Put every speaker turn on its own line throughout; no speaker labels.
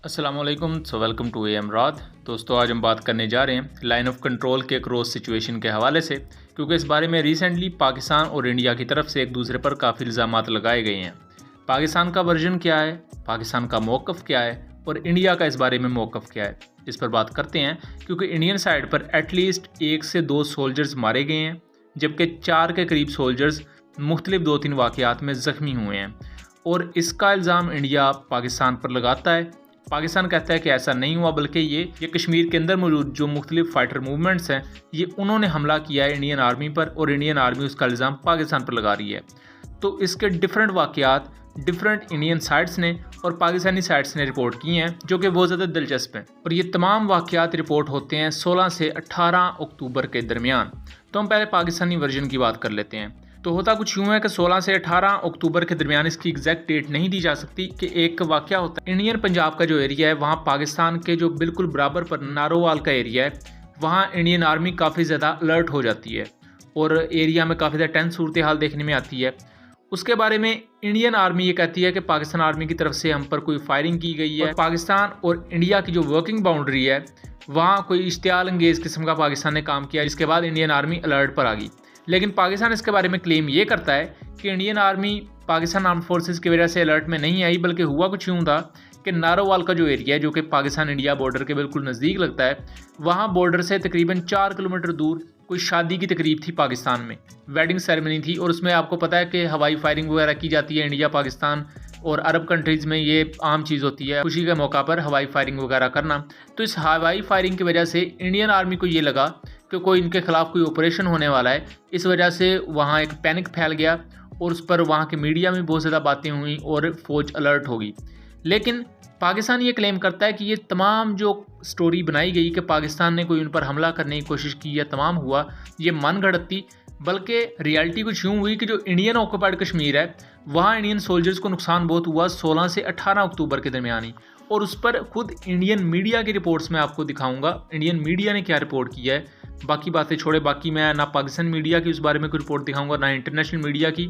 अस्सलाम वालेकुम। Welcome to AM Raad. दोस्तों, आज हम बात करने जा रहे हैं लाइन ऑफ कंट्रोल के क्रॉस सिचुएशन के हवाले से, क्योंकि इस बारे में रिसेंटली पाकिस्तान और इंडिया की तरफ से एक दूसरे पर काफ़ी इल्ज़ामात लगाए गए हैं। पाकिस्तान का वर्जन क्या है, पाकिस्तान का मौक़िफ़ क्या है और इंडिया का इस बारे में मौक़िफ़ क्या है, इस पर बात करते हैं। क्योंकि इंडियन साइड पर एटलीस्ट 1 से 2 सोल्जर्स मारे गए हैं, जबकि 4 के करीब सोल्जर्स मुख्तलिफ 2-3 वाक़यात में ज़ख्मी हुए हैं और इसका इल्ज़ाम इंडिया पाकिस्तान पर लगाता है। पाकिस्तान कहता है कि ऐसा नहीं हुआ, बल्कि ये कश्मीर के अंदर मौजूद जो मुख्तलिफ फाइटर मूवमेंट्स हैं, ये उन्होंने हमला किया है इंडियन आर्मी पर और इंडियन आर्मी उसका इल्ज़ाम पाकिस्तान पर लगा रही है। तो इसके डिफरेंट वाक़यात डिफरेंट इंडियन साइड्स ने और पाकिस्तानी साइड्स ने रिपोर्ट की हैं, जो कि बहुत ज़्यादा दिलचस्प हैं। और ये तमाम वाक़यात रिपोर्ट होते हैं 16 से 18 अक्टूबर के दरमियान। तो हम पहले पाकिस्तानी वर्जन की बात कर लेते हैं। तो होता कुछ यूँ है कि 16 से 18 अक्टूबर के दरमियान, इसकी एग्जैक्ट डेट नहीं दी जा सकती, कि एक वाक़या होता है इंडियन पंजाब का जो एरिया है, वहाँ पाकिस्तान के जो बिल्कुल बराबर पर नारोवाल का एरिया है, वहाँ इंडियन आर्मी काफ़ी ज़्यादा अलर्ट हो जाती है और एरिया में काफ़ी ज़्यादा टेंस सूरत हाल देखने में आती है। उसके बारे में इंडियन आर्मी ये कहती है कि पाकिस्तान आर्मी की तरफ से हम पर कोई फायरिंग की गई है। पाकिस्तान और इंडिया की जो वर्किंग बाउंड्री है, वहाँ कोई इश्तियाल अंगेज़ किस्म का पाकिस्तान ने काम किया, जिसके बाद इंडियन आर्मी अलर्ट पर आ गई। लेकिन पाकिस्तान इसके बारे में क्लेम ये करता है कि Indian army Pakistan arm forces की वजह से अलर्ट में नहीं आई, बल्कि हुआ कुछ यूँ था कि नारोवाल का जो एरिया है, जो कि पाकिस्तान इंडिया बॉर्डर के बिल्कुल नज़दीक लगता है, वहाँ बॉर्डर से तकरीबन 4 किलोमीटर दूर कोई शादी की तकरीब थी पाकिस्तान में, वेडिंग सेरेमनी थी। और उसमें आपको पता है कि हवाई फायरिंग वगैरह की जाती है। इंडिया, पाकिस्तान और अरब कंट्रीज़ में ये आम चीज़ होती है, खुशी के मौका पर हवाई फायरिंग वगैरह करना। तो इस हवाई फायरिंग की वजह से इंडियन आर्मी को ये लगा कि कोई इनके खिलाफ कोई ऑपरेशन होने वाला है। इस वजह से वहाँ एक पैनिक फैल गया और उस पर वहाँ के मीडिया में बहुत ज़्यादा बातें हुई और फ़ौज अलर्ट हो गई। लेकिन पाकिस्तान ये क्लेम करता है कि ये तमाम जो स्टोरी बनाई गई कि पाकिस्तान ने कोई उन पर हमला करने की कोशिश की या तमाम हुआ, ये मनगढ़ंत थी। बल्कि रियलिटी कुछ यूँ हुई कि जो इंडियन ऑक्यूपाइड कश्मीर है, वहाँ इंडियन सोल्जर्स को नुकसान बहुत हुआ 16 से 18 अक्टूबर के दरमियान ही। और उस पर खुद इंडियन मीडिया की रिपोर्ट्स में आपको दिखाऊंगा इंडियन मीडिया ने क्या रिपोर्ट किया है। बाकी बातें छोड़े, बाकी मैं ना पाकिस्तान मीडिया की उस बारे में कोई रिपोर्ट दिखाऊंगा, ना इंटरनेशनल मीडिया की,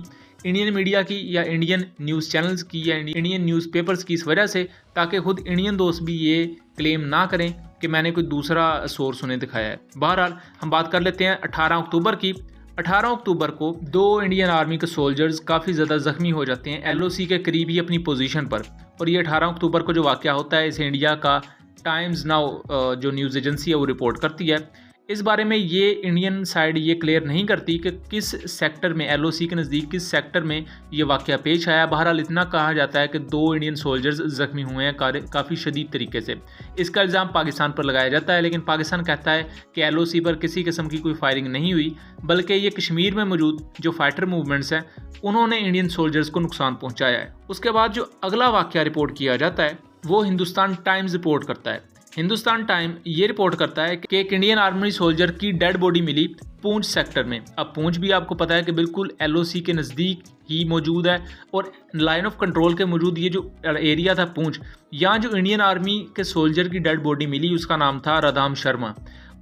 इंडियन मीडिया की या इंडियन न्यूज़ चैनल्स की या इंडियन न्यूज़पेपर्स की, इस वजह से ताकि खुद इंडियन दोस्त भी ये क्लेम ना करें कि मैंने कोई दूसरा सोर्स उन्हें दिखाया है। बहरहाल हम बात कर लेते हैं 18 अक्टूबर की। 18 अक्टूबर को 2 इंडियन आर्मी के सोल्जर्स काफ़ी ज़्यादा ज़ख्मी हो जाते हैं LOC के करीब ही अपनी पोजीशन पर। और ये 18 अक्टूबर को जो वाक़या होता है, इसे इंडिया का टाइम्स नाउ जो न्यूज़ एजेंसी है वो रिपोर्ट करती है। इस बारे में ये इंडियन साइड ये क्लियर नहीं करती कि किस सेक्टर में, LOC के नज़दीक किस सेक्टर में ये वाक़या पेश आया। बहरहाल इतना कहा जाता है कि 2 इंडियन सोल्जर्स ज़ख्मी हुए हैं काफ़ी शदीद तरीके से। इसका इल्ज़ाम पाकिस्तान पर लगाया जाता है, लेकिन पाकिस्तान कहता है कि LOC पर किसी किस्म की कोई फायरिंग नहीं हुई, बल्कि ये कश्मीर में मौजूद जो फाइटर मूवमेंट्स हैं, उन्होंने इंडियन सोल्जर्स को नुकसान पहुँचाया है। उसके बाद जो अगला वाक़या रिपोर्ट किया जाता है, वो हिंदुस्तान टाइम्स रिपोर्ट करता है। हिंदुस्तान टाइम ये रिपोर्ट करता है कि एक इंडियन आर्मी सोल्जर की डेड बॉडी मिली पूंछ सेक्टर में। अब पूंछ भी आपको पता है कि बिल्कुल LOC के नज़दीक ही मौजूद है और लाइन ऑफ कंट्रोल के मौजूद ये जो एरिया था पूंछ, यहाँ जो इंडियन आर्मी के सोल्जर की डेड बॉडी मिली, उसका नाम था रधाम शर्मा।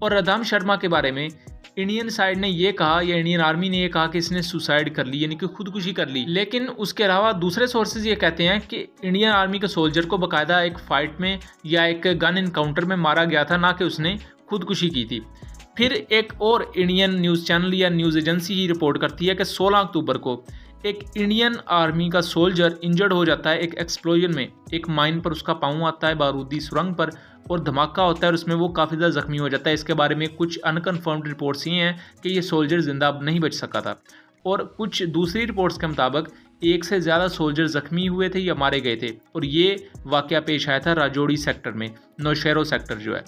और रधाम शर्मा के बारे में इंडियन साइड ने ये कहा, या इंडियन आर्मी ने ये कहा कि इसने सुसाइड कर ली, यानी कि खुदकुशी कर ली। लेकिन उसके अलावा दूसरे सोर्सेज ये कहते हैं कि इंडियन आर्मी के सोल्जर को बाकायदा एक फ़ाइट में या एक गन इनकाउंटर में मारा गया था, ना कि उसने खुदकुशी की थी। फिर एक और इंडियन न्यूज़ चैनल या न्यूज़ एजेंसी ही रिपोर्ट करती है कि 16 अक्टूबर को एक इंडियन आर्मी का सोल्जर इंजर्ड हो जाता है एक एक्सप्लोजन में। एक माइन पर उसका पाँव आता है बारूदी सुरंग पर और धमाका होता है और उसमें वो काफ़ी ज़्यादा ज़ख्मी हो जाता है। इसके बारे में कुछ अनकन्फर्म्ड रिपोर्ट्स ये हैं कि ये सोल्जर जिंदा नहीं बच सका था, और कुछ दूसरी रिपोर्ट्स के मुताबिक 1 से ज़्यादा सोल्जर ज़ख्मी हुए थे या मारे गए थे। और ये वाक़या पेश आया था राजौरी सेक्टर में, नौशेरो सेक्टर जो है।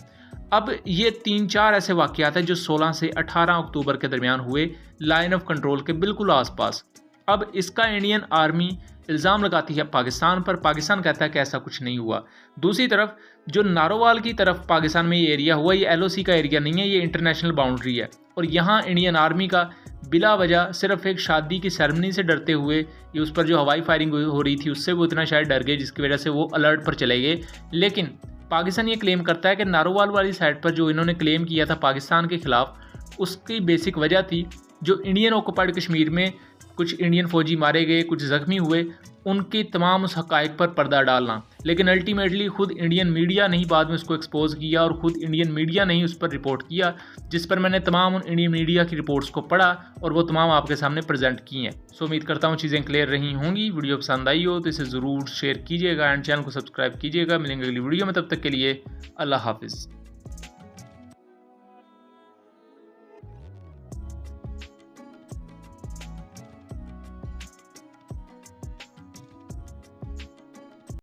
अब ये 3-4 ऐसे वाक़यात हैं जो 16 से 18 अक्टूबर के दरमियान हुए लाइन ऑफ कंट्रोल के बिल्कुल आसपास। अब इसका इंडियन आर्मी इल्ज़ाम लगाती है पाकिस्तान पर। पाकिस्तान कहता है कि ऐसा कुछ नहीं हुआ। दूसरी तरफ जो नारोवाल की तरफ पाकिस्तान में ये एरिया हुआ, ये LOC का एरिया नहीं है, ये इंटरनेशनल बाउंड्री है। और यहाँ इंडियन आर्मी का बिला वजह सिर्फ एक शादी की सेरेमनी से डरते हुए, ये उस पर जो हवाई फायरिंग हो रही थी उससे वो इतना शायद डर गए, जिसकी वजह से वो अलर्ट पर चले गए। लेकिन पाकिस्तान ये क्लेम करता है कि नारोवाल वाली साइड पर जो इन्होंने क्लेम किया था पाकिस्तान के खिलाफ, उसकी बेसिक वजह थी जो इंडियन ऑक्युपाइड कश्मीर में कुछ इंडियन फौजी मारे गए, कुछ ज़ख्मी हुए, उनके तमाम उस हक़ाइक़ पर पर्दा डालना। लेकिन अल्टीमेटली खुद इंडियन मीडिया ने ही बाद में उसको एक्सपोज़ किया और ख़ुद इंडियन मीडिया ने ही उस पर रिपोर्ट किया, जिस पर मैंने तमाम उन इंडियन मीडिया की रिपोर्ट्स को पढ़ा और वो तमाम आपके सामने प्रेजेंट की हैं। सो उम्मीद करता हूँ चीज़ें क्लियर रही होंगी। वीडियो पसंद आई हो तो इसे ज़रूर शेयर कीजिएगा एंड चैनल को सब्सक्राइब कीजिएगा। मिलेंगे अगली वीडियो में, तब तक के लिए अल्लाह हाफ़िज़।